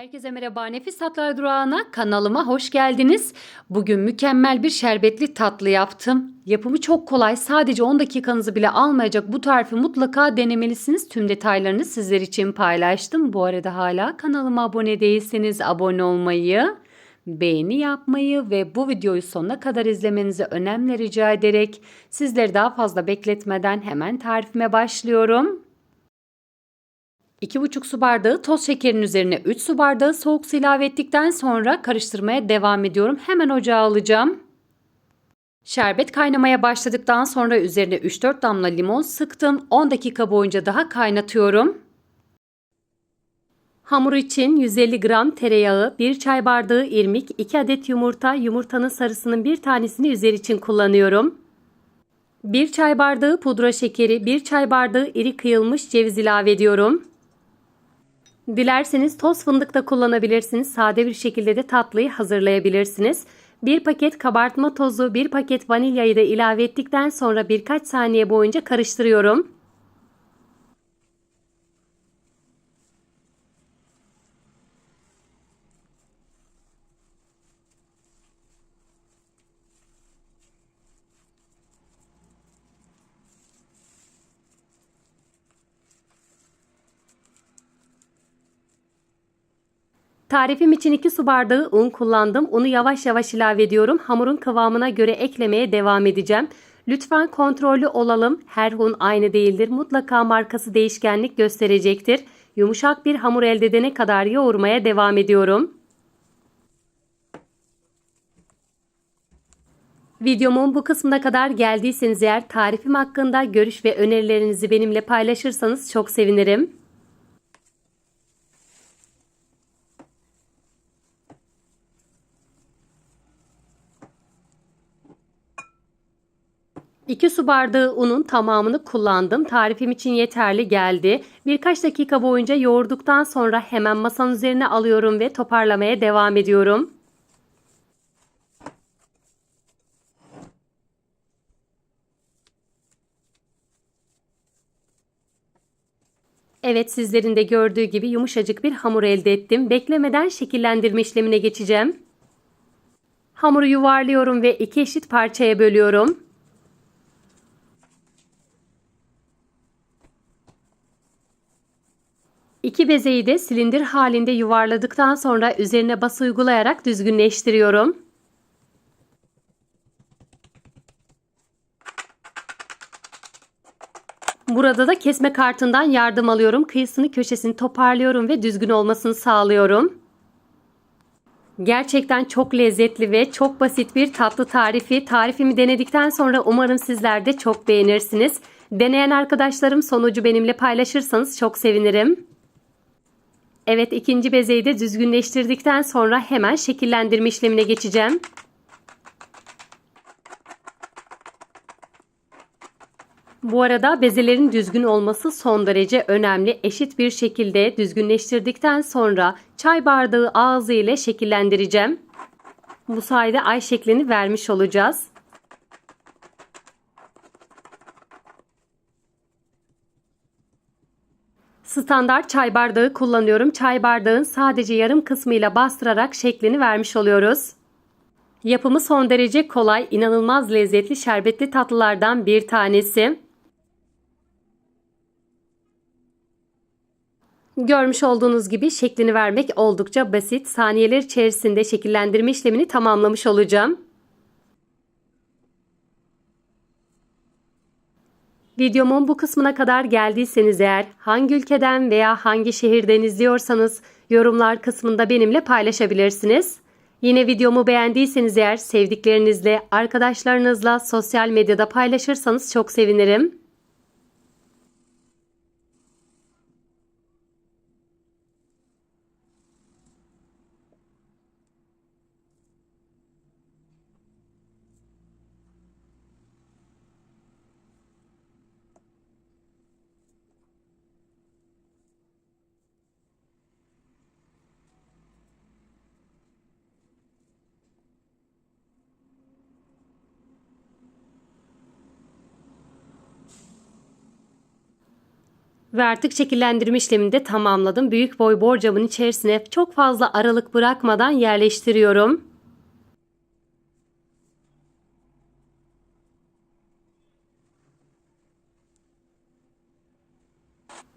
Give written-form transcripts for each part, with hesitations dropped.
Herkese merhaba. Nefis Tatlar Durağı'na kanalıma hoş geldiniz. Bugün mükemmel bir şerbetli tatlı yaptım. Yapımı çok kolay. Sadece 10 dakikanızı bile almayacak bu tarifi mutlaka denemelisiniz. Tüm detaylarını sizler için paylaştım. Bu arada hala kanalıma abone değilseniz abone olmayı, beğeni yapmayı ve bu videoyu sonuna kadar izlemenizi önemli rica ederek sizleri daha fazla bekletmeden hemen tarifime başlıyorum. 2,5 su bardağı toz şekerin üzerine 3 su bardağı soğuk su ilave ettikten sonra karıştırmaya devam ediyorum. Hemen ocağa alacağım. Şerbet kaynamaya başladıktan sonra üzerine 3-4 damla limon sıktım. 10 dakika boyunca daha kaynatıyorum. Hamur için 150 gram tereyağı, 1 çay bardağı irmik, 2 adet yumurta, yumurtanın sarısının bir tanesini üzeri için kullanıyorum. 1 çay bardağı pudra şekeri, 1 çay bardağı iri kıyılmış ceviz ilave ediyorum. Dilerseniz toz fındık da kullanabilirsiniz. Sade bir şekilde de tatlıyı hazırlayabilirsiniz. 1 paket kabartma tozu, 1 paket vanilyayı da ilave ettikten sonra birkaç saniye boyunca karıştırıyorum. Tarifim için 2 su bardağı un kullandım. Unu yavaş yavaş ilave ediyorum. Hamurun kıvamına göre eklemeye devam edeceğim. Lütfen kontrollü olalım. Her un aynı değildir. Mutlaka markası değişkenlik gösterecektir. Yumuşak bir hamur elde edene kadar yoğurmaya devam ediyorum. Videomun bu kısmına kadar geldiyseniz eğer tarifim hakkında görüş ve önerilerinizi benimle paylaşırsanız çok sevinirim. 2 su bardağı unun tamamını kullandım. Tarifim için yeterli geldi. Birkaç dakika boyunca yoğurduktan sonra hemen masanın üzerine alıyorum ve toparlamaya devam ediyorum. Evet, sizlerin de gördüğü gibi yumuşacık bir hamur elde ettim. Beklemeden şekillendirme işlemine geçeceğim. Hamuru yuvarlıyorum ve 2 eşit parçaya bölüyorum. İki bezeyi de silindir halinde yuvarladıktan sonra üzerine bası uygulayarak düzgünleştiriyorum. Burada da kesme kartından yardım alıyorum. Kıyısını köşesini toparlıyorum ve düzgün olmasını sağlıyorum. Gerçekten çok lezzetli ve çok basit bir tatlı tarifi. Tarifimi denedikten sonra umarım sizler de çok beğenirsiniz. Deneyen arkadaşlarım sonucu benimle paylaşırsanız çok sevinirim. Evet, ikinci bezeyi de düzgünleştirdikten sonra hemen şekillendirme işlemine geçeceğim. Bu arada bezelerin düzgün olması son derece önemli. Eşit bir şekilde düzgünleştirdikten sonra çay bardağı ağzı ile şekillendireceğim. Bu sayede ay şeklini vermiş olacağız. Standart çay bardağı kullanıyorum. Çay bardağın sadece yarım kısmıyla bastırarak şeklini vermiş oluyoruz. Yapımı son derece kolay, inanılmaz lezzetli şerbetli tatlılardan bir tanesi. Görmüş olduğunuz gibi şeklini vermek oldukça basit. Saniyeler içerisinde şekillendirme işlemini tamamlamış olacağım. Videomun bu kısmına kadar geldiyseniz eğer hangi ülkeden veya hangi şehirden izliyorsanız yorumlar kısmında benimle paylaşabilirsiniz. Yine videomu beğendiyseniz eğer sevdiklerinizle, arkadaşlarınızla sosyal medyada paylaşırsanız çok sevinirim. Ve artık şekillendirme işlemini de tamamladım. Büyük boy borcamın içerisine çok fazla aralık bırakmadan yerleştiriyorum.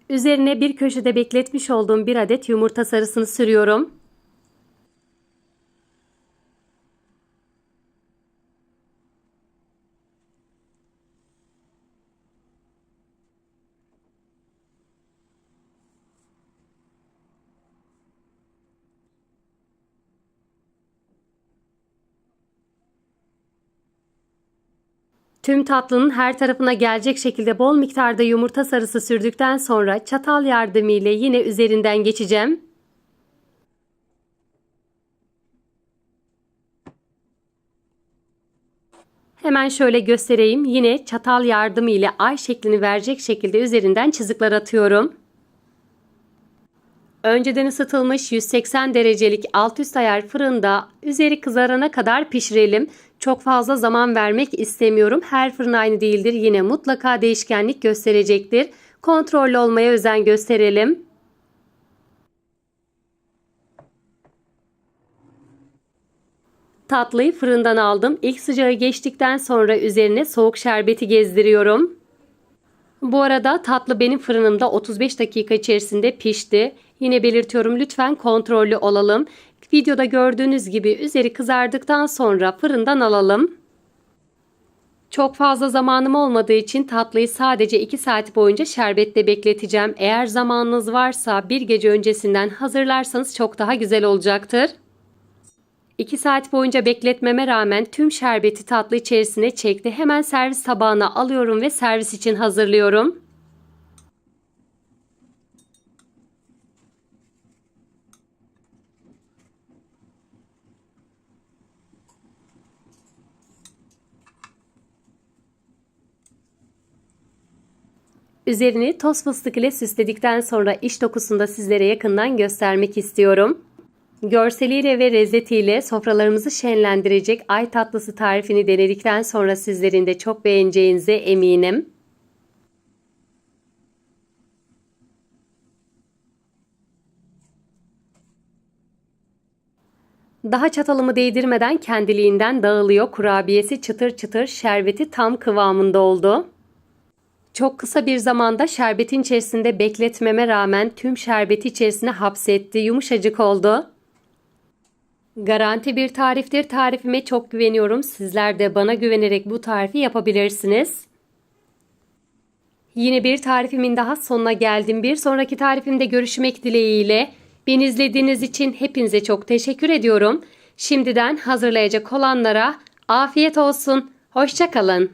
Üzerine bir köşede bekletmiş olduğum bir adet yumurta sarısını sürüyorum. Tüm tatlının her tarafına gelecek şekilde bol miktarda yumurta sarısı sürdükten sonra çatal yardımıyla yine üzerinden geçeceğim. Hemen şöyle göstereyim. Yine çatal yardımıyla ay şeklini verecek şekilde üzerinden çizikler atıyorum. Önceden ısıtılmış 180 derecelik alt üst ayar fırında üzeri kızarana kadar pişirelim. Çok fazla zaman vermek istemiyorum. Her fırın aynı değildir. Yine mutlaka değişkenlik gösterecektir. Kontrollü olmaya özen gösterelim. Tatlıyı fırından aldım. İlk sıcağı geçtikten sonra üzerine soğuk şerbeti gezdiriyorum. Bu arada tatlı benim fırınımda 35 dakika içerisinde pişti. Yine belirtiyorum, lütfen kontrollü olalım. Videoda gördüğünüz gibi üzeri kızardıktan sonra fırından alalım. Çok fazla zamanım olmadığı için tatlıyı sadece 2 saat boyunca şerbette bekleteceğim. Eğer zamanınız varsa bir gece öncesinden hazırlarsanız çok daha güzel olacaktır. 2 saat boyunca bekletmeme rağmen tüm şerbeti tatlı içerisine çekti. Hemen servis tabağına alıyorum ve servis için hazırlıyorum. Üzerini toz fıstık ile süsledikten sonra iç dokusunu da sizlere yakından göstermek istiyorum. Görseliyle ve lezzetiyle sofralarımızı şenlendirecek ay tatlısı tarifini denedikten sonra sizlerin de çok beğeneceğinize eminim. Daha çatalımı değdirmeden kendiliğinden dağılıyor. Kurabiyesi çıtır çıtır, şerbeti tam kıvamında oldu. Çok kısa bir zamanda şerbetin içerisinde bekletmeme rağmen tüm şerbeti içerisine hapsetti. Yumuşacık oldu. Garanti bir tariftir. Tarifime çok güveniyorum. Sizler de bana güvenerek bu tarifi yapabilirsiniz. Yine bir tarifimin daha sonuna geldim. Bir sonraki tarifimde görüşmek dileğiyle. Beni izlediğiniz için hepinize çok teşekkür ediyorum. Şimdiden hazırlayacak olanlara afiyet olsun. Hoşça kalın.